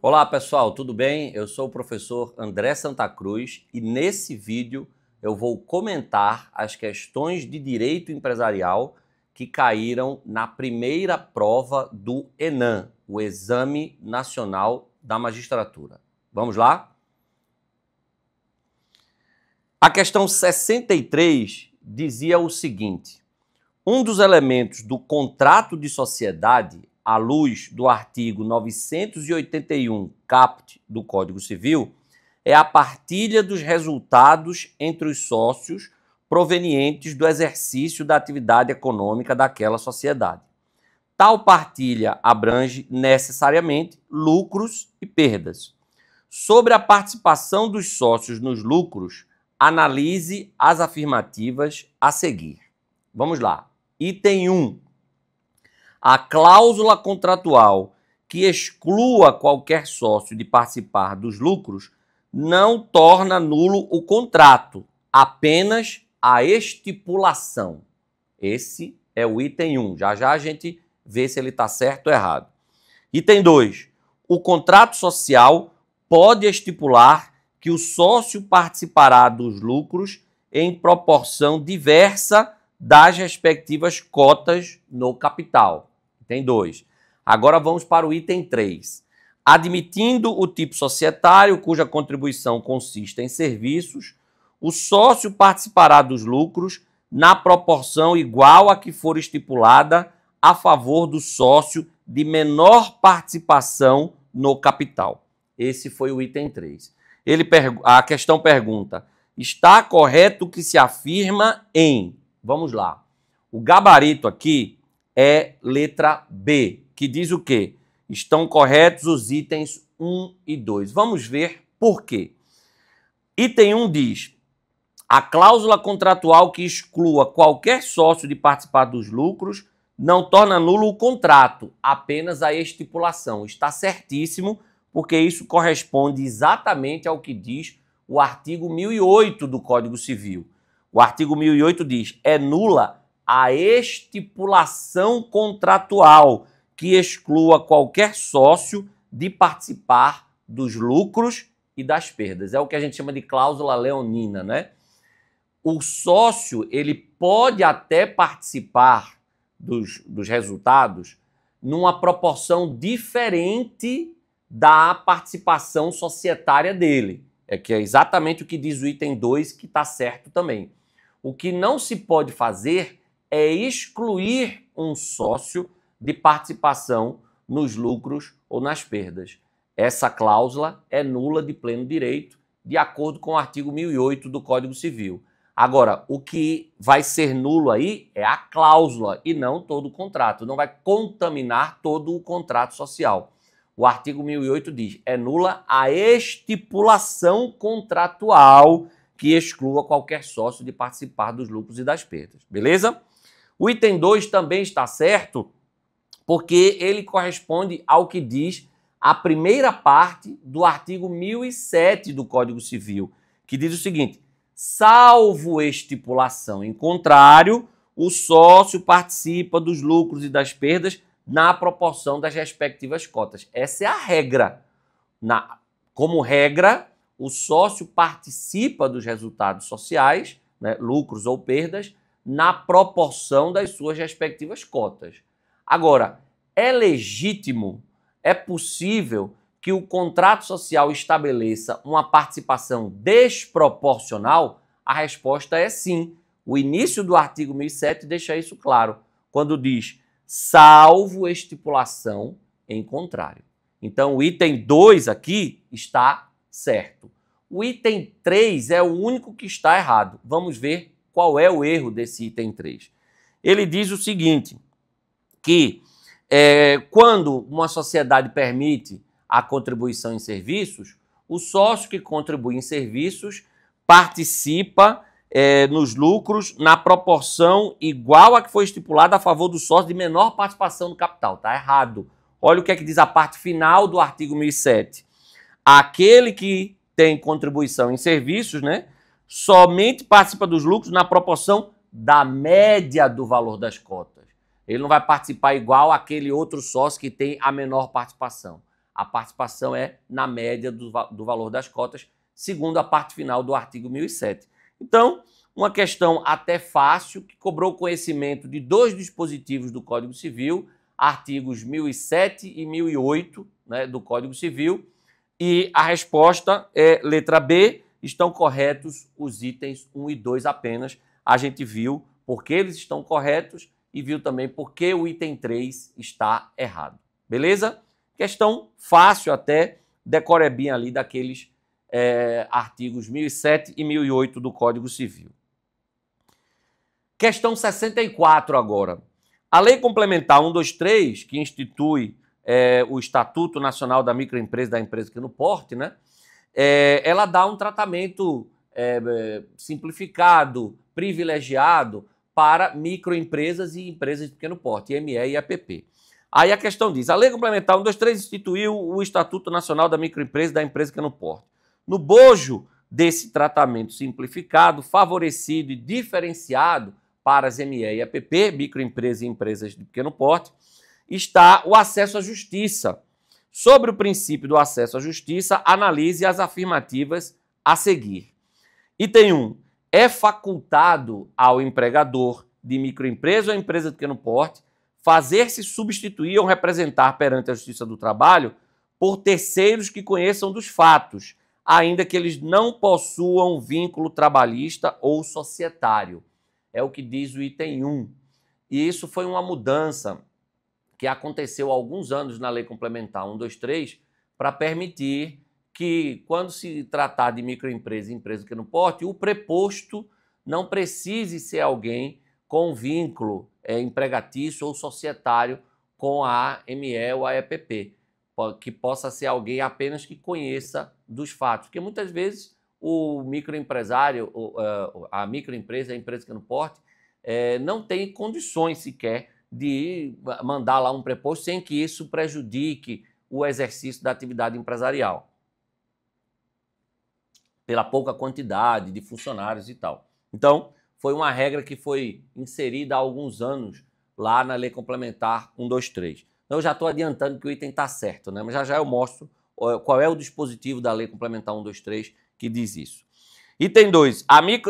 Olá pessoal, tudo bem? Eu sou o professor André Santa Cruz e nesse vídeo eu vou comentar as questões de direito empresarial que caíram na primeira prova do ENAM, o Exame Nacional da Magistratura. Vamos lá? A questão 63 dizia o seguinte: um dos elementos do contrato de sociedade, à luz do artigo 981 caput do Código Civil, é a partilha dos resultados entre os sócios provenientes do exercício da atividade econômica daquela sociedade. Tal partilha abrange necessariamente lucros e perdas. Sobre a participação dos sócios nos lucros, analise as afirmativas a seguir. Vamos lá. Item 1. A cláusula contratual que exclua qualquer sócio de participar dos lucros não torna nulo o contrato, apenas a estipulação. Esse é o item 1. Já já a gente vê se ele está certo ou errado. Item 2. O contrato social pode estipular que o sócio participará dos lucros em proporção diversa das respectivas cotas no capital. Item 2. Agora vamos para o item 3. Admitindo o tipo societário, cuja contribuição consiste em serviços, o sócio participará dos lucros na proporção igual a que for estipulada a favor do sócio de menor participação no capital. Esse foi o item 3. A questão pergunta: está correto o que se afirma em... Vamos lá. O gabarito aqui é letra B, que diz o quê? Estão corretos os itens 1 e 2. Vamos ver por quê. Item 1 diz: a cláusula contratual que exclua qualquer sócio de participar dos lucros não torna nulo o contrato, apenas a estipulação. Está certíssimo, porque isso corresponde exatamente ao que diz o artigo 1008 do Código Civil. O artigo 1008 diz: é nula a estipulação contratual que exclua qualquer sócio de participar dos lucros e das perdas. É o que a gente chama de cláusula leonina, né? O sócio, ele pode até participar dos resultados numa proporção diferente da participação societária dele. É que é exatamente o que diz o item 2, que está certo também. O que não se pode fazer é excluir um sócio de participação nos lucros ou nas perdas. Essa cláusula é nula de pleno direito, de acordo com o artigo 1008 do Código Civil. Agora, o que vai ser nulo aí é a cláusula e não todo o contrato. Não vai contaminar todo o contrato social. O artigo 1008 diz: é nula a estipulação contratual que exclua qualquer sócio de participar dos lucros e das perdas. Beleza? O item 2 também está certo, porque ele corresponde ao que diz a primeira parte do artigo 1007 do Código Civil, que diz o seguinte: salvo estipulação em contrário, o sócio participa dos lucros e das perdas na proporção das respectivas cotas. Essa é a regra. Como regra, o sócio participa dos resultados sociais, né, lucros ou perdas, na proporção das suas respectivas cotas. Agora, é legítimo, é possível que o contrato social estabeleça uma participação desproporcional? A resposta é sim. O início do artigo 1007 deixa isso claro, quando diz: salvo estipulação em contrário. Então, o item 2 aqui está certo. O item 3 é o único que está errado. Vamos ver qual é o erro desse item 3. Ele diz o seguinte, que quando uma sociedade permite a contribuição em serviços, o sócio que contribui em serviços participa nos lucros na proporção igual a que foi estipulada a favor do sócio de menor participação no capital. Está errado. Olha o que é que diz a parte final do artigo 1007. Aquele que tem contribuição em serviços, né, somente participa dos lucros na proporção da média do valor das cotas. Ele não vai participar igual aquele outro sócio que tem a menor participação. A participação é na média do valor das cotas, segundo a parte final do artigo 1007. Então, uma questão até fácil, que cobrou conhecimento de dois dispositivos do Código Civil, artigos 1007 e 1008, né, do Código Civil, e a resposta é letra B, estão corretos os itens 1 e 2 apenas. A gente viu por que eles estão corretos e viu também por que o item 3 está errado. Beleza? Questão fácil até, decorebinha ali daqueles artigos 1007 e 1008 do Código Civil. Questão 64 agora. A Lei Complementar 123, que institui o Estatuto Nacional da Microempresa da Empresa Pequeno Porte, né? Ela dá um tratamento simplificado, privilegiado para microempresas e empresas de pequeno porte, ME e APP. Aí a questão diz, a Lei Complementar 123 instituiu o Estatuto Nacional da Microempresa da Empresa de Pequeno Porte. No bojo desse tratamento simplificado, favorecido e diferenciado para as ME e APP, microempresas e empresas de pequeno porte, está o acesso à justiça. Sobre o princípio do acesso à justiça, analise as afirmativas a seguir. Item 1. É facultado ao empregador de microempresa ou empresa de pequeno porte fazer-se substituir ou representar perante a Justiça do Trabalho por terceiros que conheçam dos fatos, ainda que eles não possuam vínculo trabalhista ou societário. É o que diz o item 1. E isso foi uma mudança que aconteceu há alguns anos na Lei Complementar 123 para permitir que, quando se tratar de microempresa e empresa de pequeno porte, o preposto não precise ser alguém com vínculo empregatício ou societário com a ME ou a EPP, que possa ser alguém apenas que conheça dos fatos, porque muitas vezes o microempresário, a microempresa, a empresa de pequeno porte, não tem condições sequer de mandar lá um preposto sem que isso prejudique o exercício da atividade empresarial, pela pouca quantidade de funcionários e tal. Então, foi uma regra que foi inserida há alguns anos lá na Lei Complementar 123. Então, eu já estou adiantando que o item está certo, né? Mas já eu mostro qual é o dispositivo da Lei Complementar 123 que diz isso. Item 2.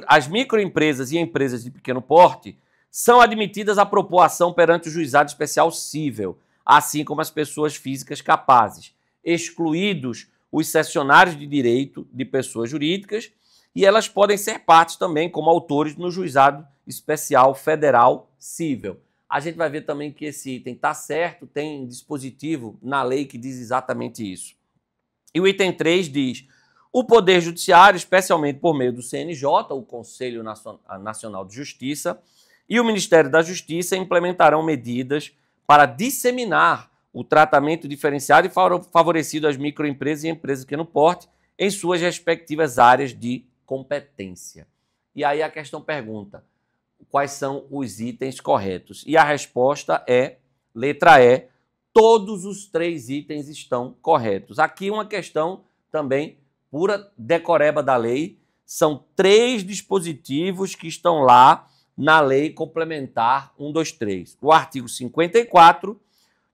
As microempresas e empresas de pequeno porte são admitidas a propor ação perante o Juizado Especial Cível, assim como as pessoas físicas capazes, excluídos os cessionários de direito de pessoas jurídicas, e elas podem ser partes também como autores no Juizado Especial Federal Cível. A gente vai ver também que esse item está certo, tem dispositivo na lei que diz exatamente isso. E o item 3 diz: o Poder Judiciário, especialmente por meio do CNJ, o Conselho Nacional de Justiça, e o Ministério da Justiça implementarão medidas para disseminar o tratamento diferenciado e favorecido às microempresas e empresas de pequeno porte em suas respectivas áreas de competência. E aí a questão pergunta, quais são os itens corretos? E a resposta é, letra E, todos os 3 itens estão corretos. Aqui uma questão também pura decoreba da lei, são 3 dispositivos que estão lá na Lei Complementar 123. O artigo 54,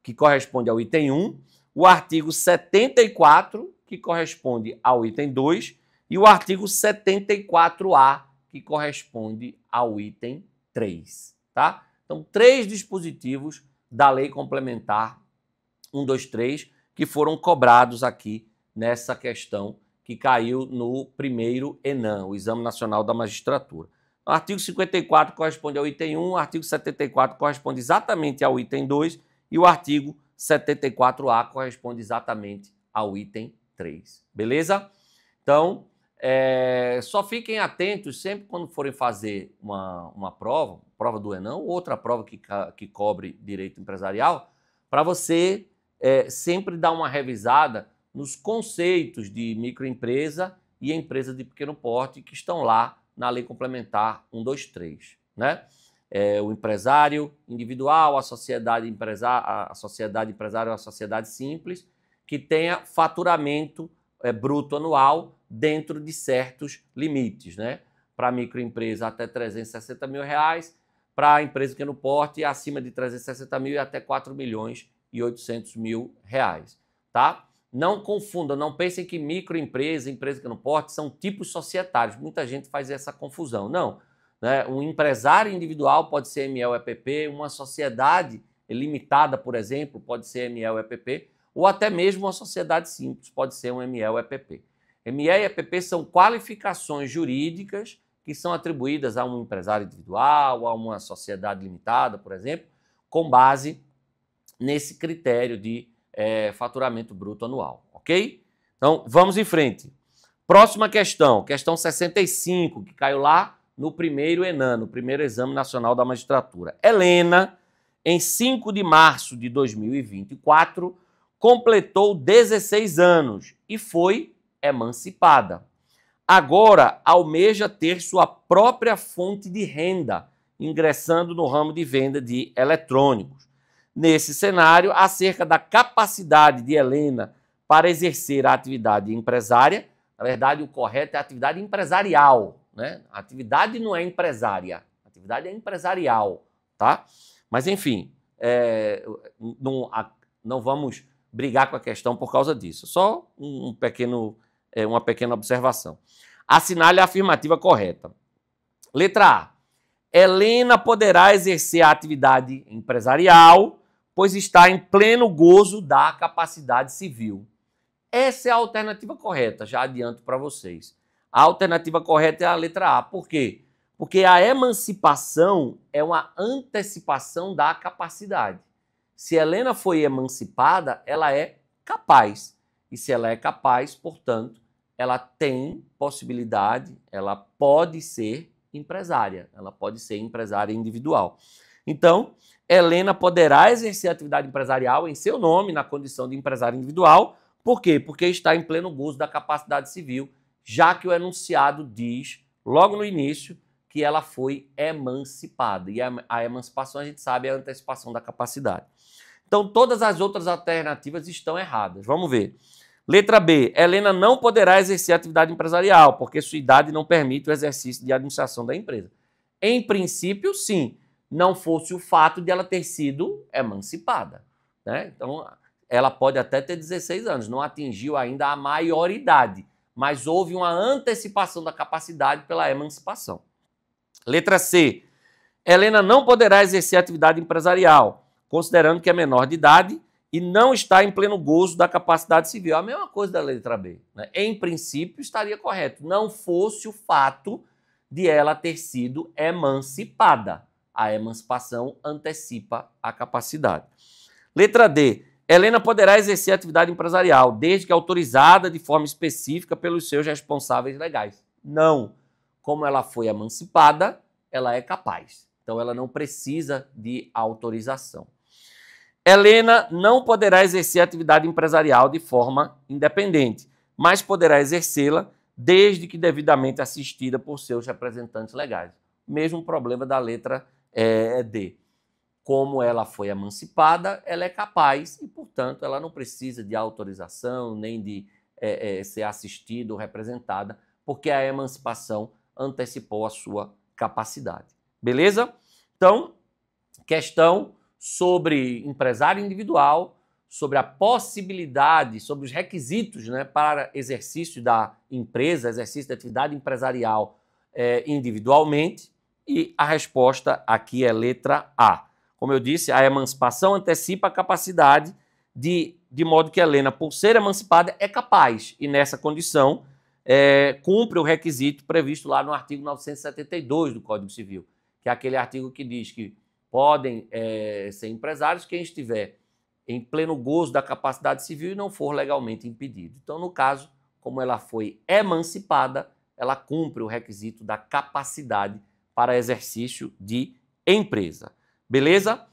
que corresponde ao item 1, o artigo 74, que corresponde ao item 2, e o artigo 74A, que corresponde ao item 3, tá? Então, 3 dispositivos da Lei Complementar 123 que foram cobrados aqui nessa questão que caiu no primeiro ENAM, o Exame Nacional da Magistratura. O artigo 54 corresponde ao item 1, o artigo 74 corresponde exatamente ao item 2 e o artigo 74A corresponde exatamente ao item 3. Beleza? Então, só fiquem atentos sempre quando forem fazer uma prova do ENAM ou outra prova que cobre direito empresarial, para você sempre dar uma revisada nos conceitos de microempresa e empresa de pequeno porte que estão lá na Lei Complementar 123, né? O empresário individual, a sociedade empresária ou a sociedade simples, que tenha faturamento bruto anual dentro de certos limites, né? Para a microempresa até R$360 mil, para a empresa de pequeno porte acima de 360 mil e até R$4.800.000, tá? Não confundam, não pensem que microempresa, empresa que não porte, são tipos societários. Muita gente faz essa confusão. Não. Né? Um empresário individual pode ser ME ou EPP, uma sociedade limitada, por exemplo, pode ser ME ou EPP, ou até mesmo uma sociedade simples pode ser um ME ou EPP. ME e EPP são qualificações jurídicas que são atribuídas a um empresário individual, a uma sociedade limitada, por exemplo, com base nesse critério de faturamento bruto anual, ok? Então, vamos em frente. Próxima questão, questão 65, que caiu lá no primeiro ENAM, no primeiro Exame Nacional da Magistratura. Helena, em 5 de março de 2024, completou 16 anos e foi emancipada. Agora, almeja ter sua própria fonte de renda, ingressando no ramo de venda de eletrônicos. Nesse cenário, acerca da capacidade de Helena para exercer a atividade empresária, na verdade, o correto é a atividade empresarial, né? A atividade não é empresária, a atividade é empresarial, tá? Mas, enfim, não vamos brigar com a questão por causa disso. Só uma pequena observação. Assinale a afirmativa correta. Letra A. Helena poderá exercer a atividade empresarial, pois está em pleno gozo da capacidade civil. Essa é a alternativa correta, já adianto para vocês. A alternativa correta é a letra A. Por quê? Porque a emancipação é uma antecipação da capacidade. Se Helena foi emancipada, ela é capaz. E se ela é capaz, portanto, ela tem possibilidade, ela pode ser empresária. Ela pode ser empresária individual. Então, Helena poderá exercer atividade empresarial em seu nome, na condição de empresária individual. Por quê? Porque está em pleno gozo da capacidade civil, já que o enunciado diz, logo no início, que ela foi emancipada. E a emancipação, a gente sabe, é a antecipação da capacidade. Então, todas as outras alternativas estão erradas. Vamos ver. Letra B. Helena não poderá exercer atividade empresarial, porque sua idade não permite o exercício de administração da empresa. Em princípio, sim, não fosse o fato de ela ter sido emancipada, né? Então, ela pode até ter 16 anos, não atingiu ainda a maioridade, mas houve uma antecipação da capacidade pela emancipação. Letra C. Helena não poderá exercer atividade empresarial, considerando que é menor de idade e não está em pleno gozo da capacidade civil. A mesma coisa da letra B, né? Em princípio, estaria correto, não fosse o fato de ela ter sido emancipada. A emancipação antecipa a capacidade. Letra D. Helena poderá exercer atividade empresarial, desde que autorizada de forma específica pelos seus responsáveis legais. Não. Como ela foi emancipada, ela é capaz. Então, ela não precisa de autorização. Helena não poderá exercer atividade empresarial de forma independente, mas poderá exercê-la desde que devidamente assistida por seus representantes legais. Mesmo problema da letra D. Como ela foi emancipada, ela é capaz e, portanto, ela não precisa de autorização nem de ser assistida ou representada, porque a emancipação antecipou a sua capacidade. Beleza? Então, questão sobre empresário individual, sobre a possibilidade, sobre os requisitos, né, para exercício da empresa, exercício da atividade empresarial individualmente, e a resposta aqui é letra A. Como eu disse, a emancipação antecipa a capacidade de modo que Helena, por ser emancipada, é capaz, e nessa condição cumpre o requisito previsto lá no artigo 972 do Código Civil, que é aquele artigo que diz que podem ser empresários quem estiver em pleno gozo da capacidade civil e não for legalmente impedido. Então, no caso, como ela foi emancipada, ela cumpre o requisito da capacidade para exercício de empresa. Beleza?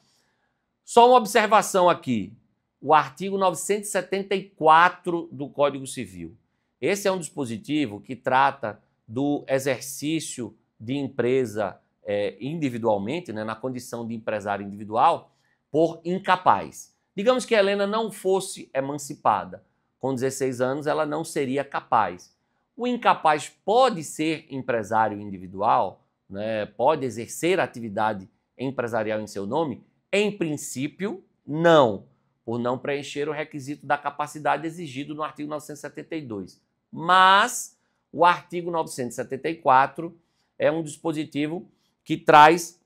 Só uma observação aqui. O artigo 974 do Código Civil. Esse é um dispositivo que trata do exercício de empresa individualmente, né, na condição de empresário individual, por incapaz. Digamos que a Helena não fosse emancipada. Com 16 anos, ela não seria capaz. O incapaz pode ser empresário individual, né, pode exercer atividade empresarial em seu nome? Em princípio, não. por não preencher o requisito da capacidade exigido no artigo 972. Mas o artigo 974 é um dispositivo que traz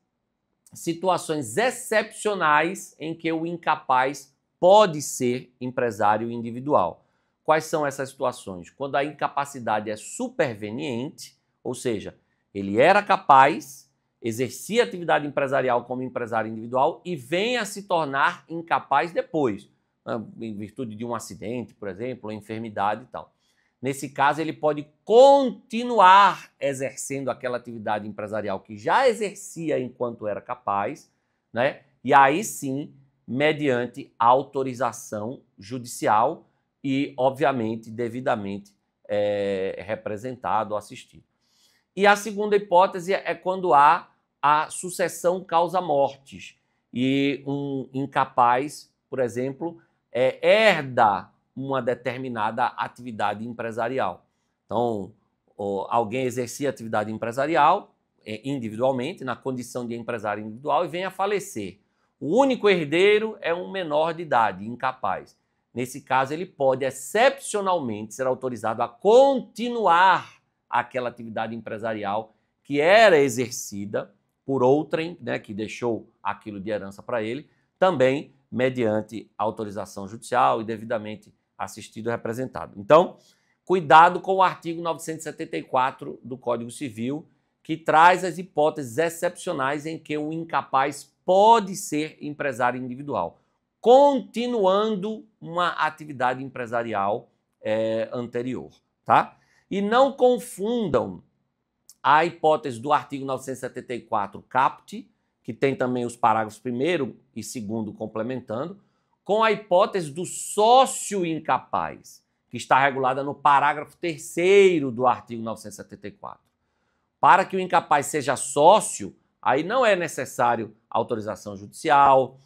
situações excepcionais em que o incapaz pode ser empresário individual. Quais são essas situações? Quando a incapacidade é superveniente, ou seja, ele era capaz, exercia atividade empresarial como empresário individual e vem a se tornar incapaz depois, em virtude de um acidente, por exemplo, ou enfermidade e tal. Nesse caso, ele pode continuar exercendo aquela atividade empresarial que já exercia enquanto era capaz, né? E aí sim, mediante autorização judicial e, obviamente, devidamente representado ou assistido. E a segunda hipótese é quando há a sucessão causa-mortes e um incapaz, por exemplo, herda uma determinada atividade empresarial. Então, alguém exercia atividade empresarial individualmente, na condição de empresário individual, e vem a falecer. O único herdeiro é um menor de idade, incapaz. Nesse caso, ele pode, excepcionalmente, ser autorizado a continuar aquela atividade empresarial que era exercida por outrem, né, que deixou aquilo de herança para ele, também mediante autorização judicial e devidamente assistido e representado. Então, cuidado com o artigo 974 do Código Civil, que traz as hipóteses excepcionais em que o incapaz pode ser empresário individual, continuando uma atividade empresarial anterior, tá? E não confundam a hipótese do artigo 974 caput, que tem também os parágrafos 1º e 2º complementando, com a hipótese do sócio incapaz, que está regulada no parágrafo 3º do artigo 974. Para que o incapaz seja sócio, aí não é necessário autorização judicial,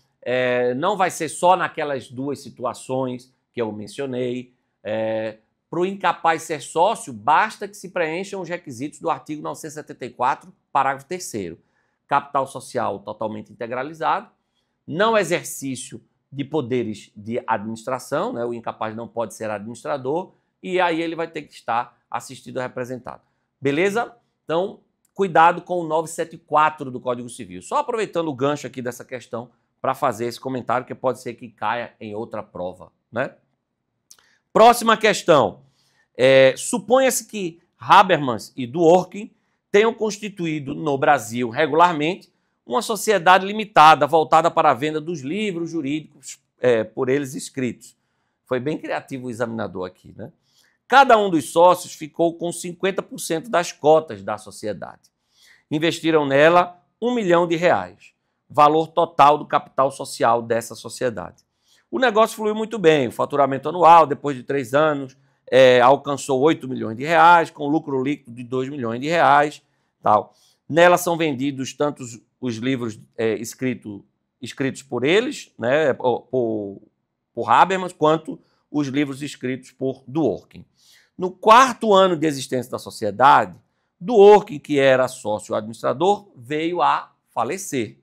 não vai ser só naquelas duas situações que eu mencionei. Para o incapaz ser sócio, basta que se preencham os requisitos do artigo 974, parágrafo 3º. Capital social totalmente integralizado, não exercício de poderes de administração, né? O incapaz não pode ser administrador, e aí ele vai ter que estar assistido ou representado. Beleza? Então, cuidado com o 974 do Código Civil. Só aproveitando o gancho aqui dessa questão para fazer esse comentário, que pode ser que caia em outra prova, né? Próxima questão. Suponha-se que Habermas e Dworkin tenham constituído no Brasil regularmente uma sociedade limitada voltada para a venda dos livros jurídicos por eles escritos. Foi bem criativo o examinador aqui, né? Cada um dos sócios ficou com 50% das cotas da sociedade. Investiram nela R$ 1 milhão, valor total do capital social dessa sociedade. O negócio fluiu muito bem, o faturamento anual, depois de 3 anos, alcançou R$ 8 milhões, com lucro líquido de R$ 2 milhões. Tal. Nela são vendidos tanto os livros escritos por eles, né, por Habermas, quanto os livros escritos por Dworkin. No 4º ano de existência da sociedade, Dworkin, que era sócio administrador, veio a falecer.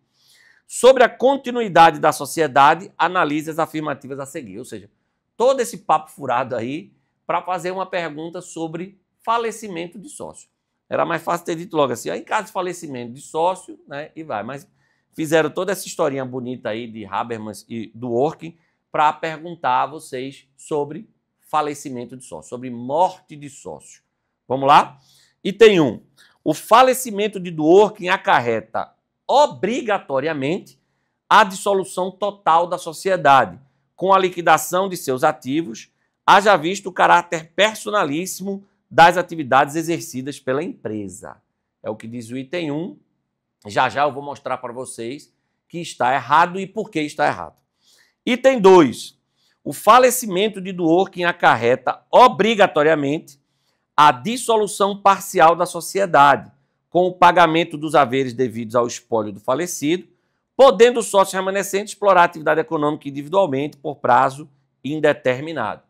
Sobre a continuidade da sociedade, analise as afirmativas a seguir. Ou seja, todo esse papo furado aí para fazer uma pergunta sobre falecimento de sócio. Era mais fácil ter dito logo assim, em caso de falecimento de sócio, né, e vai. Mas fizeram toda essa historinha bonita aí de Habermas e Dworkin para perguntar a vocês sobre falecimento de sócio, sobre morte de sócio. Vamos lá? Item 1. O falecimento de Dworkin acarreta obrigatoriamente a dissolução total da sociedade, com a liquidação de seus ativos, haja visto o caráter personalíssimo das atividades exercidas pela empresa. É o que diz o item 1. Já já eu vou mostrar para vocês que está errado e por que está errado. Item 2. O falecimento de Dworkin acarreta obrigatoriamente a dissolução parcial da sociedade, com o pagamento dos haveres devidos ao espólio do falecido, podendo o sócio remanescente explorar a atividade econômica individualmente por prazo indeterminado.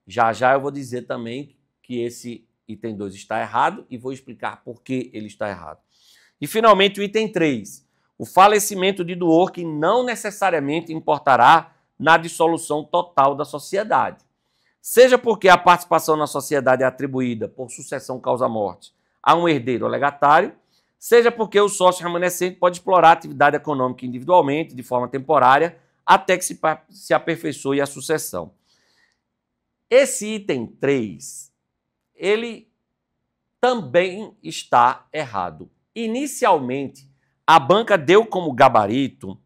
Já já eu vou dizer também que esse item 2 está errado e vou explicar por que ele está errado. E, finalmente, o item 3. O falecimento de Dworkin não necessariamente importará na dissolução total da sociedade. Seja porque a participação na sociedade é atribuída por sucessão causa-morte a um herdeiro ou legatário, seja porque o sócio remanescente pode explorar a atividade econômica individualmente, de forma temporária, até que se aperfeiçoe a sucessão. Esse item 3, ele também está errado. Inicialmente, a banca deu como gabarito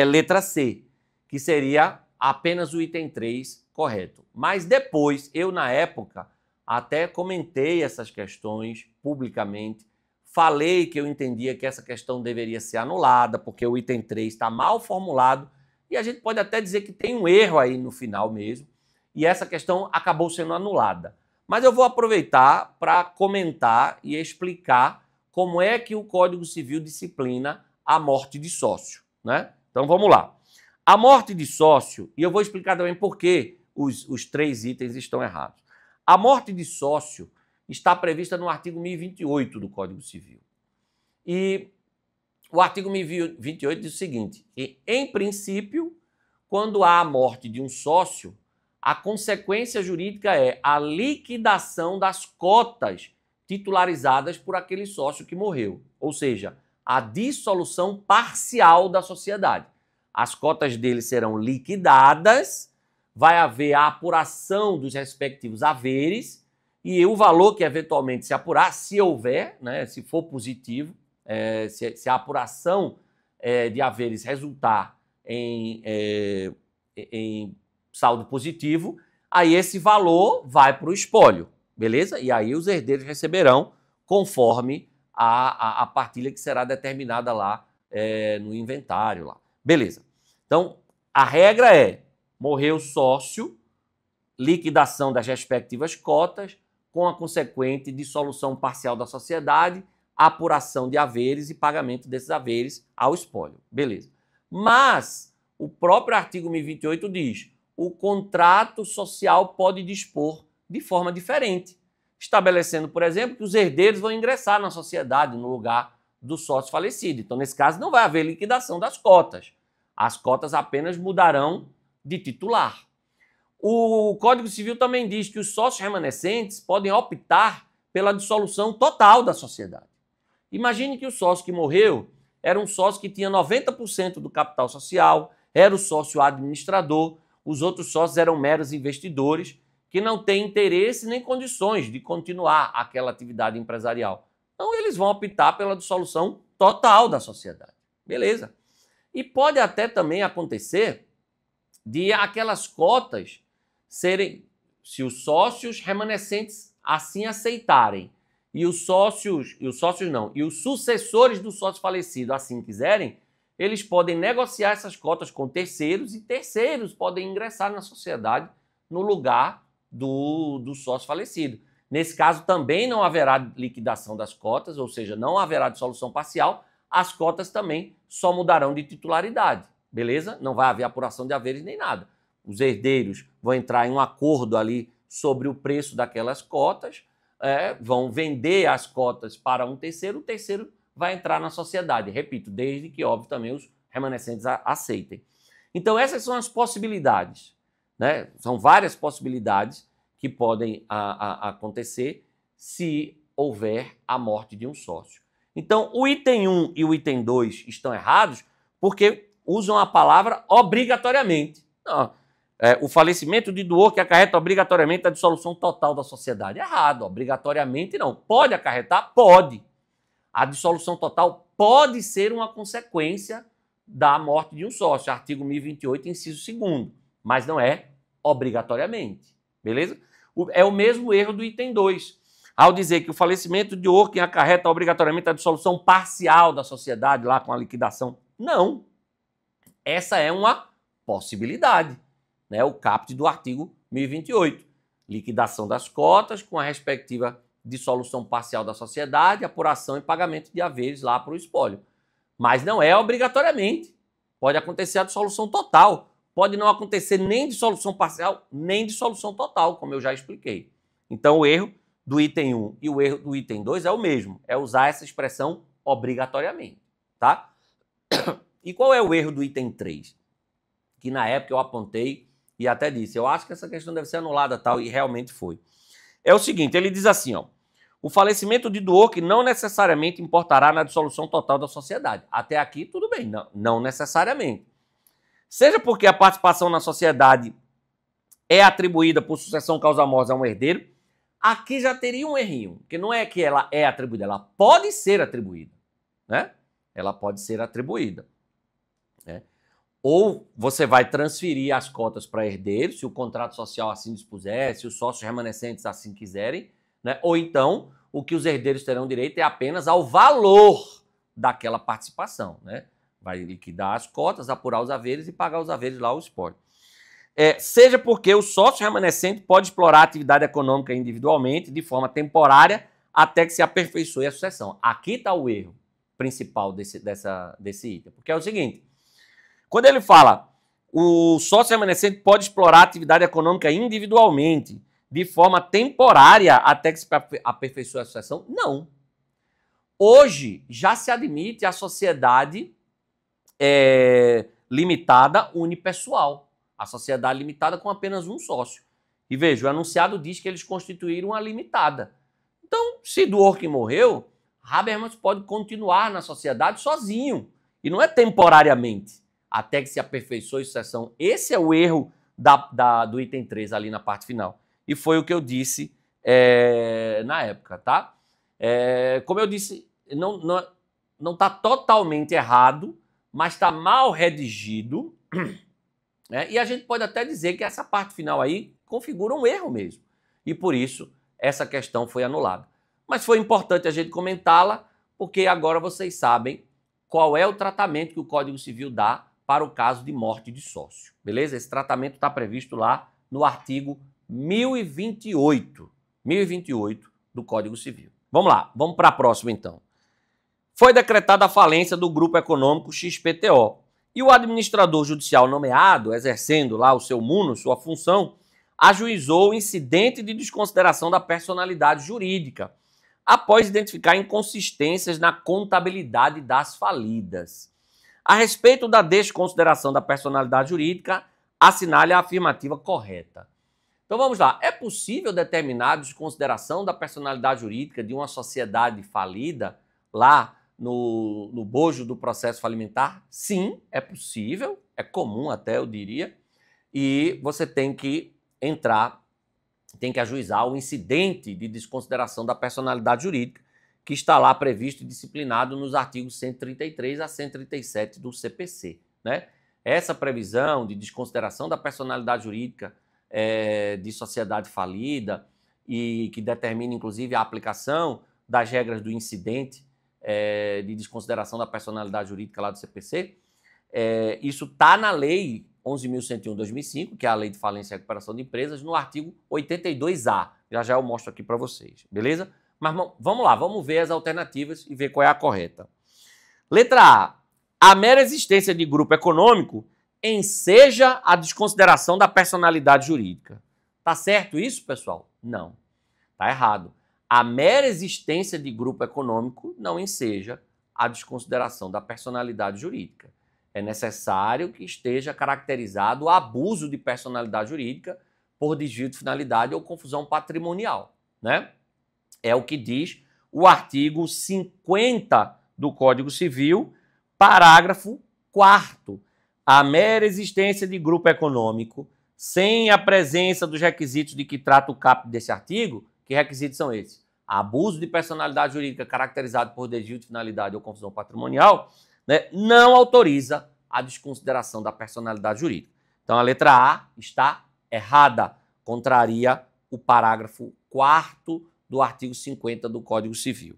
letra C, que seria apenas o item 3 correto. Mas depois, eu na época, até comentei essas questões publicamente, falei que eu entendia que essa questão deveria ser anulada, porque o item 3 está mal formulado, e a gente pode até dizer que tem um erro aí no final mesmo, e essa questão acabou sendo anulada. Mas eu vou aproveitar para comentar e explicar como é que o Código Civil disciplina a morte de sócio, né? Então vamos lá. A morte de sócio, e eu vou explicar também por que os 3 itens estão errados. A morte de sócio está prevista no artigo 1028 do Código Civil. E o artigo 1028 diz o seguinte, que, em princípio, quando há a morte de um sócio, a consequência jurídica é a liquidação das cotas titularizadas por aquele sócio que morreu, ou seja, a dissolução parcial da sociedade. As cotas dele serão liquidadas, vai haver a apuração dos respectivos haveres e o valor que eventualmente se apurar, se houver, né, se for positivo, se a apuração de haveres resultar em saldo positivo, aí esse valor vai para o espólio, beleza? E aí os herdeiros receberão conforme a partilha que será determinada lá no inventário lá. Beleza. Então, a regra é, morreu sócio, liquidação das respectivas cotas, com a consequente dissolução parcial da sociedade, apuração de haveres e pagamento desses haveres ao espólio. Beleza. Mas o próprio artigo 1028 diz: o contrato social pode dispor de forma diferente, estabelecendo, por exemplo, que os herdeiros vão ingressar na sociedade no lugar do sócio falecido. Então, nesse caso, não vai haver liquidação das cotas. As cotas apenas mudarão de titular. O Código Civil também diz que os sócios remanescentes podem optar pela dissolução total da sociedade. Imagine que o sócio que morreu era um sócio que tinha 90% do capital social, era o sócio administrador, os outros sócios eram meros investidores que não têm interesse nem condições de continuar aquela atividade empresarial. Então, eles vão optar pela dissolução total da sociedade. Beleza. E pode até também acontecer de aquelas cotas serem, se os sócios remanescentes assim aceitarem, e os sucessores do sócio falecido assim quiserem, eles podem negociar essas cotas com terceiros e terceiros podem ingressar na sociedade no lugar do sócio falecido. Nesse caso, também não haverá liquidação das cotas, ou seja, não haverá dissolução parcial, as cotas também só mudarão de titularidade, beleza? Não vai haver apuração de haveres nem nada. Os herdeiros vão entrar em um acordo ali sobre o preço daquelas cotas, vão vender as cotas para um terceiro, o terceiro vai entrar na sociedade. Repito, desde que, óbvio, também os remanescentes aceitem. Então, essas são as possibilidades, né? São várias possibilidades que podem acontecer se houver a morte de um sócio. Então, o item 1 e o item 2 estão errados porque usam a palavra obrigatoriamente. Não, o falecimento de door que acarreta obrigatoriamente a dissolução total da sociedade. Errado, obrigatoriamente não. Pode acarretar? Pode. A dissolução total pode ser uma consequência da morte de um sócio, artigo 1028, inciso 2º, mas não é obrigatoriamente, beleza? É o mesmo erro do item 2, ao dizer que o falecimento de quem acarreta obrigatoriamente a dissolução parcial da sociedade, lá com a liquidação. Não. Essa é uma possibilidade, né? O caput do artigo 1028. Liquidação das cotas com a respectiva dissolução parcial da sociedade, apuração e pagamento de haveres lá para o espólio. Mas não é obrigatoriamente. Pode acontecer a dissolução total. Pode não acontecer nem dissolução parcial, nem dissolução total, como eu já expliquei. Então, o erro do item 1 e o erro do item 2 é o mesmo. É usar essa expressão obrigatoriamente, tá? E qual é o erro do item 3? que na época eu apontei e até disse, eu acho que essa questão deve ser anulada tal, e realmente foi. É o seguinte, ele diz assim, ó, o falecimento de Dworkin não necessariamente importará na dissolução total da sociedade. Até aqui, tudo bem, não necessariamente. Seja porque a participação na sociedade é atribuída por sucessão causa-morte a um herdeiro, aqui já teria um errinho, que não é que ela é atribuída, ela pode ser atribuída, né? Ela pode ser atribuída, né? Ou você vai transferir as cotas para herdeiros, se o contrato social assim dispuser, se os sócios remanescentes assim quiserem, né? Ou então, o que os herdeiros terão direito é apenas ao valor daquela participação, né? Vai liquidar as cotas, apurar os haveres e pagar os haveres lá ao espólio. Seja porque o sócio remanescente pode explorar a atividade econômica individualmente, de forma temporária, até que se aperfeiçoe a sucessão. Aqui está o erro principal desse item, porque é o seguinte, quando ele fala o sócio remanescente pode explorar a atividade econômica individualmente, de forma temporária, até que se aperfeiçoe a sucessão, não. Hoje já se admite a sociedade limitada unipessoal, a sociedade limitada com apenas um sócio. E veja, o anunciado diz que eles constituíram a limitada. Então, se Dworkin morreu, Habermas pode continuar na sociedade sozinho, e não é temporariamente, até que se aperfeiçoe a sucessão. Esse é o erro do item 3 ali na parte final. E foi o que eu disse na época, tá? Como eu disse, não está totalmente errado, mas está mal redigido, né? E a gente pode até dizer que essa parte final aí configura um erro mesmo. E por isso essa questão foi anulada. Mas foi importante a gente comentá-la, porque agora vocês sabem qual é o tratamento que o Código Civil dá para o caso de morte de sócio. Beleza? Esse tratamento está previsto lá no artigo 1028 do Código Civil. Vamos lá, vamos para a próxima então. Foi decretada a falência do Grupo Econômico XPTO e o administrador judicial nomeado, exercendo lá o seu muno, sua função, ajuizou o incidente de desconsideração da personalidade jurídica, após identificar inconsistências na contabilidade das falidas. A respeito da desconsideração da personalidade jurídica, assinale a afirmativa correta. Então vamos lá, é possível determinar a desconsideração da personalidade jurídica de uma sociedade falida lá no bojo do processo falimentar? Sim, é possível, é comum até, eu diria, e você tem que ajuizar o incidente de desconsideração da personalidade jurídica, que está lá previsto e disciplinado nos artigos 133 a 137 do CPC, né? Essa previsão de desconsideração da personalidade jurídica de sociedade falida e que determina, inclusive, a aplicação das regras do incidente de desconsideração da personalidade jurídica lá do CPC, isso está na Lei 11.101/2005, que é a Lei de Falência e Recuperação de Empresas, no artigo 82A. Já eu mostro aqui para vocês, beleza? Mas vamos lá, vamos ver as alternativas e ver qual é a correta. Letra A. A mera existência de grupo econômico enseja a desconsideração da personalidade jurídica. Tá certo isso, pessoal? Não. Tá errado. A mera existência de grupo econômico não enseja a desconsideração da personalidade jurídica. É necessário que esteja caracterizado o abuso de personalidade jurídica por desvio de finalidade ou confusão patrimonial, né? É o que diz o artigo 50 do Código Civil, parágrafo 4º. A mera existência de grupo econômico, sem a presença dos requisitos de que trata o caput desse artigo, que requisitos são esses? Abuso de personalidade jurídica caracterizado por desvio de finalidade ou confusão patrimonial, né, não autoriza a desconsideração da personalidade jurídica. Então, a letra A está errada, contraria o parágrafo 4º do artigo 50 do Código Civil.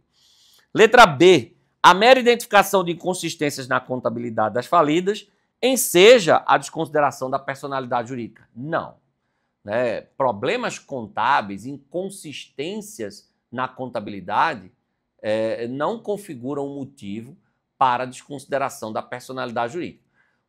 Letra B. A mera identificação de inconsistências na contabilidade das falidas enseja a desconsideração da personalidade jurídica. Não. Né? Problemas contábeis, inconsistências na contabilidade não configuram um motivo para a desconsideração da personalidade jurídica.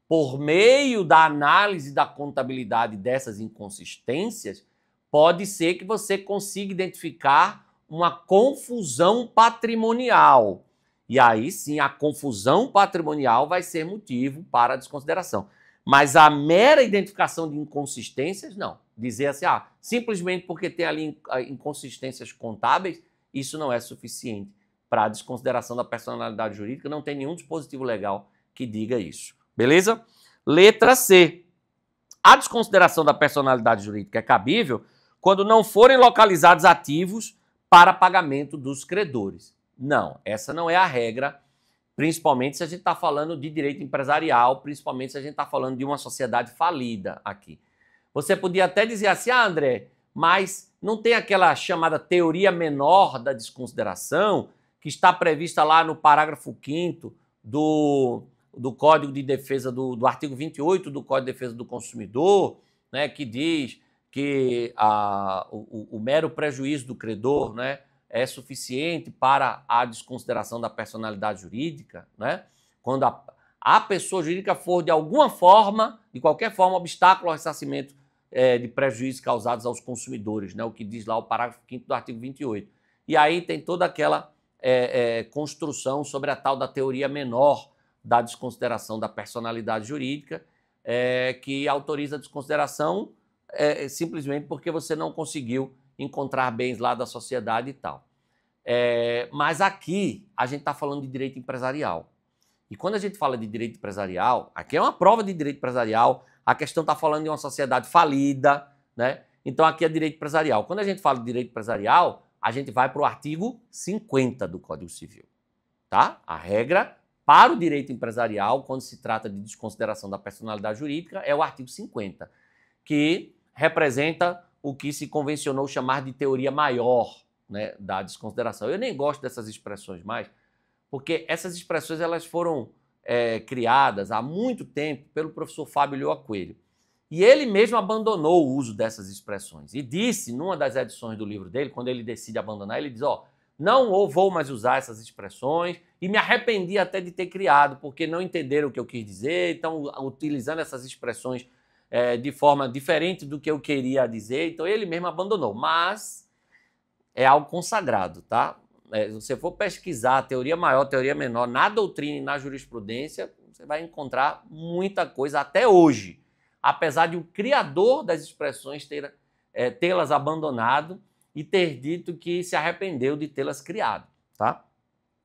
Por meio da análise da contabilidade dessas inconsistências, pode ser que você consiga identificar uma confusão patrimonial. E aí sim, a confusão patrimonial vai ser motivo para a desconsideração. Mas a mera identificação de inconsistências, não. Dizer assim, simplesmente porque tem ali inconsistências contábeis, isso não é suficiente para a desconsideração da personalidade jurídica, não tem nenhum dispositivo legal que diga isso. Beleza? Letra C. A desconsideração da personalidade jurídica é cabível quando não forem localizados ativos para pagamento dos credores. Não, essa não é a regra, principalmente se a gente está falando de direito empresarial, principalmente se a gente está falando de uma sociedade falida aqui. Você podia até dizer assim, André, mas não tem aquela chamada teoria menor da desconsideração que está prevista lá no parágrafo 5º do Código de Defesa, do artigo 28 do Código de Defesa do Consumidor, né, que diz que o mero prejuízo do credor, né, é suficiente para a desconsideração da personalidade jurídica, né, quando a pessoa jurídica for de alguma forma, de qualquer forma, obstáculo ao ressarcimento de prejuízos causados aos consumidores, né, o que diz lá o parágrafo 5º do artigo 28. E aí tem toda aquela construção sobre a tal da teoria menor da desconsideração da personalidade jurídica, que autoriza a desconsideração simplesmente porque você não conseguiu encontrar bens lá da sociedade e tal. Mas aqui a gente está falando de direito empresarial. E quando a gente fala de direito empresarial, aqui é uma prova de direito empresarial, a questão está falando de uma sociedade falida, né? Então aqui é direito empresarial. Quando a gente fala de direito empresarial, a gente vai para o artigo 50 do Código Civil, tá? A regra para o direito empresarial, quando se trata de desconsideração da personalidade jurídica, é o artigo 50, que representa o que se convencionou chamar de teoria maior, né, da desconsideração. Eu nem gosto dessas expressões mais, porque essas expressões elas foram criadas há muito tempo pelo professor Fábio Lhoa Coelho. E ele mesmo abandonou o uso dessas expressões. E disse, numa das edições do livro dele, quando ele decide abandonar, ele diz, não vou mais usar essas expressões e me arrependi até de ter criado, porque não entenderam o que eu quis dizer, então utilizando essas expressões de forma diferente do que eu queria dizer, então ele mesmo abandonou. Mas é algo consagrado, tá? Se você for pesquisar a teoria maior, teoria menor, na doutrina e na jurisprudência, você vai encontrar muita coisa até hoje. Apesar de o criador das expressões tê-las abandonado e ter dito que se arrependeu de tê-las criado, tá?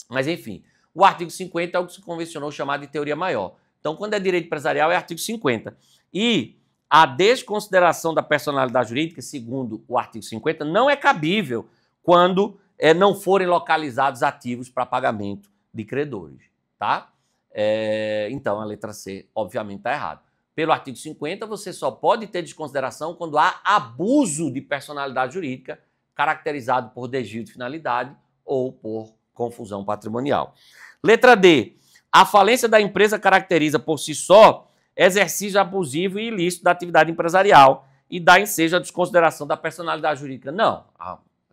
Mas, enfim, o artigo 50 é o que se convencionou chamar de teoria maior. Então, quando é direito empresarial, é artigo 50. E a desconsideração da personalidade jurídica, segundo o artigo 50, não é cabível quando não forem localizados ativos para pagamento de credores, tá? Então, a letra C, obviamente, está errada. Pelo artigo 50, você só pode ter desconsideração quando há abuso de personalidade jurídica caracterizado por desvio de finalidade ou por confusão patrimonial. Letra D. A falência da empresa caracteriza por si só exercício abusivo e ilícito da atividade empresarial e dá ensejo à desconsideração da personalidade jurídica. Não,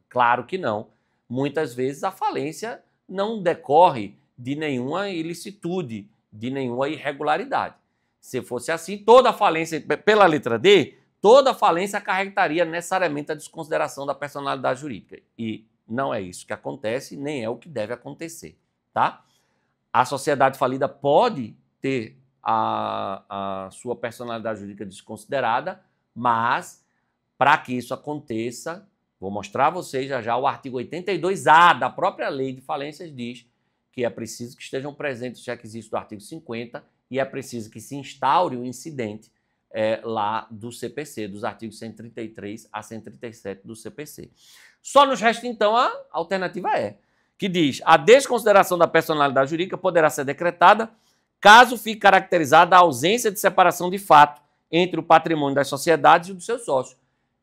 claro que não. Muitas vezes a falência não decorre de nenhuma ilicitude, de nenhuma irregularidade. Se fosse assim, toda falência, pela letra D, toda falência acarretaria necessariamente a desconsideração da personalidade jurídica. E não é isso que acontece, nem é o que deve acontecer, tá? A sociedade falida pode ter a sua personalidade jurídica desconsiderada, mas para que isso aconteça, vou mostrar a vocês já o artigo 82A da própria lei de falências diz que é preciso que estejam presentes os requisitos do artigo 50 e é preciso que se instaure um incidente lá do CPC, dos artigos 133 a 137 do CPC. Só nos resta, então, a alternativa E, que diz: a desconsideração da personalidade jurídica poderá ser decretada caso fique caracterizada a ausência de separação de fato entre o patrimônio das sociedades e o dos seus sócios,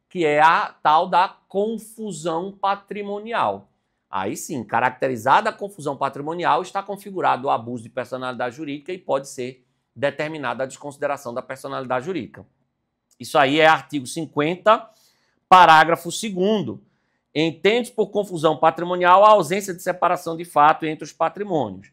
que é a tal da confusão patrimonial. Aí sim, caracterizada a confusão patrimonial, está configurado o abuso de personalidade jurídica e pode ser determinada a desconsideração da personalidade jurídica. Isso aí é artigo 50, parágrafo 2º. Entende-se por confusão patrimonial a ausência de separação de fato entre os patrimônios.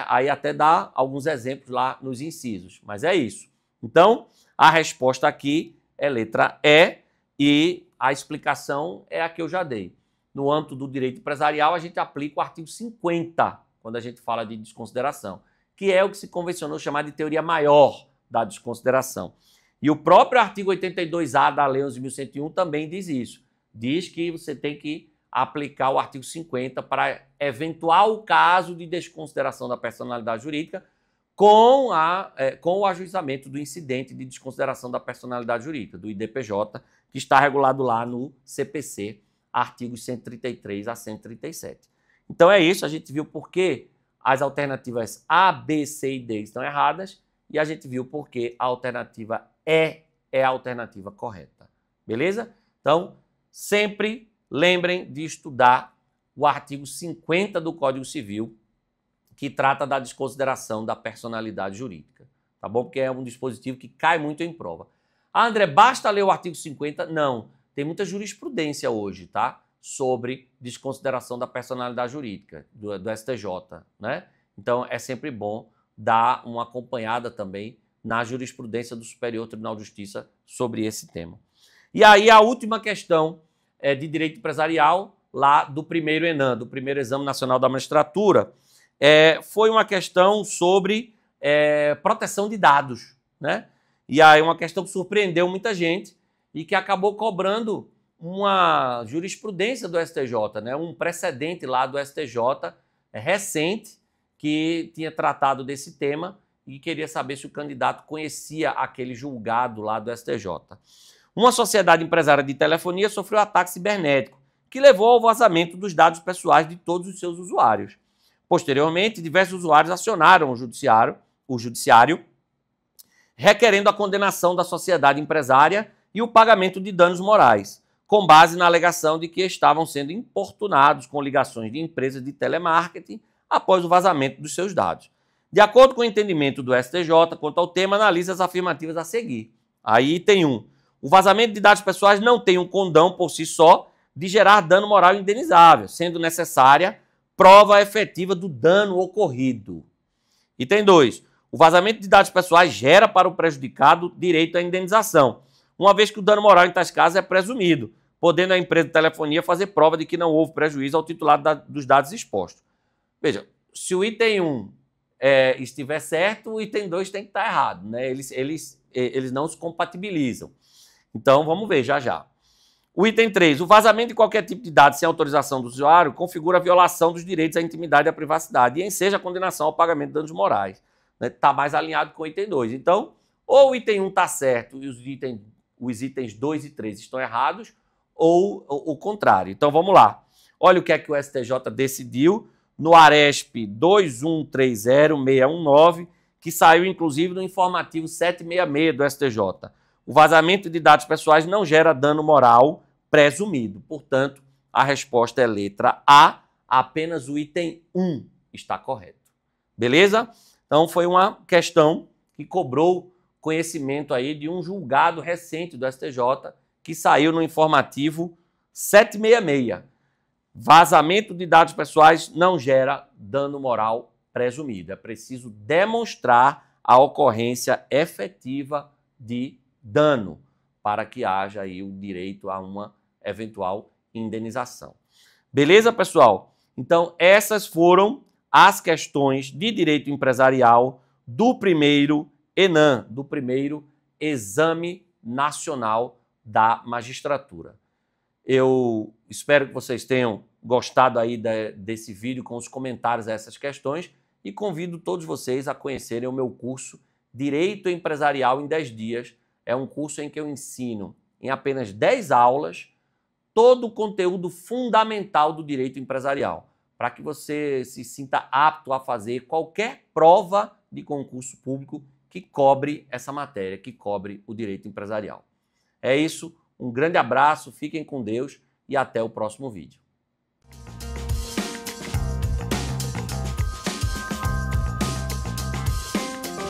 Aí até dá alguns exemplos lá nos incisos, mas é isso. Então, a resposta aqui é letra E e a explicação é a que eu já dei. No âmbito do direito empresarial, a gente aplica o artigo 50, quando a gente fala de desconsideração, que é o que se convencionou chamar de teoria maior da desconsideração. E o próprio artigo 82A da Lei 11.101 também diz isso. Diz que você tem que aplicar o artigo 50 para eventual caso de desconsideração da personalidade jurídica com o ajuizamento do incidente de desconsideração da personalidade jurídica, do IDPJ, que está regulado lá no CPC, artigos 133 a 137. Então é isso, a gente viu por que as alternativas A, B, C e D estão erradas e a gente viu por que a alternativa E é a alternativa correta. Beleza? Então, sempre lembrem de estudar o artigo 50 do Código Civil, que trata da desconsideração da personalidade jurídica, tá bom? Porque é um dispositivo que cai muito em prova. Ah, André, basta ler o artigo 50? Não, tem muita jurisprudência hoje, tá? Sobre desconsideração da personalidade jurídica do STJ, né? Então, é sempre bom dar uma acompanhada também na jurisprudência do Superior Tribunal de Justiça sobre esse tema. E aí, a última questão de direito empresarial, lá do primeiro ENAM, do primeiro Exame Nacional da Magistratura, foi uma questão sobre proteção de dados, né? E aí uma questão que surpreendeu muita gente e que acabou cobrando uma jurisprudência do STJ, né? Um precedente lá do STJ recente que tinha tratado desse tema e queria saber se o candidato conhecia aquele julgado lá do STJ. Uma sociedade empresária de telefonia sofreu ataque cibernético que levou ao vazamento dos dados pessoais de todos os seus usuários. Posteriormente, diversos usuários acionaram o judiciário, requerendo a condenação da sociedade empresária e o pagamento de danos morais, com base na alegação de que estavam sendo importunados com ligações de empresas de telemarketing após o vazamento dos seus dados. De acordo com o entendimento do STJ quanto ao tema, analisa as afirmativas a seguir. Aí tem o vazamento de dados pessoais não tem um condão por si só de gerar dano moral indenizável, sendo necessária prova efetiva do dano ocorrido. E tem 2. O vazamento de dados pessoais gera para o prejudicado direito à indenização, uma vez que o dano moral em tais casos é presumido, podendo a empresa de telefonia fazer prova de que não houve prejuízo ao titular dos dados expostos. Veja, se o item 1 estiver certo, o item 2 tem que estar errado, né? Eles não se compatibilizam. Então, vamos ver já. O item 3, o vazamento de qualquer tipo de dado sem autorização do usuário configura a violação dos direitos à intimidade e à privacidade e enseja a condenação ao pagamento de danos morais. Está mais alinhado com o item 2. Então, ou o item 1 está certo e os itens 2 e 3 estão errados, ou o contrário. Então, vamos lá. Olha o que é que o STJ decidiu no ARESP 2130619, que saiu, inclusive, no informativo 766 do STJ. O vazamento de dados pessoais não gera dano moral presumido. Portanto, a resposta é letra A, apenas o item 1 está correto. Beleza? Então, foi uma questão que cobrou conhecimento aí de um julgado recente do STJ que saiu no informativo 766. Vazamento de dados pessoais não gera dano moral presumido. É preciso demonstrar a ocorrência efetiva de dano para que haja aí o direito a uma eventual indenização. Beleza, pessoal? Então, essas foram as questões de direito empresarial do primeiro ENAM, do primeiro Exame Nacional da Magistratura. Eu espero que vocês tenham gostado aí desse vídeo com os comentários a essas questões e convido todos vocês a conhecerem o meu curso Direito Empresarial em 10 dias. É um curso em que eu ensino em apenas 10 aulas todo o conteúdo fundamental do direito empresarial, para que você se sinta apto a fazer qualquer prova de concurso público que cobre essa matéria, que cobre o direito empresarial. É isso, um grande abraço, fiquem com Deus e até o próximo vídeo.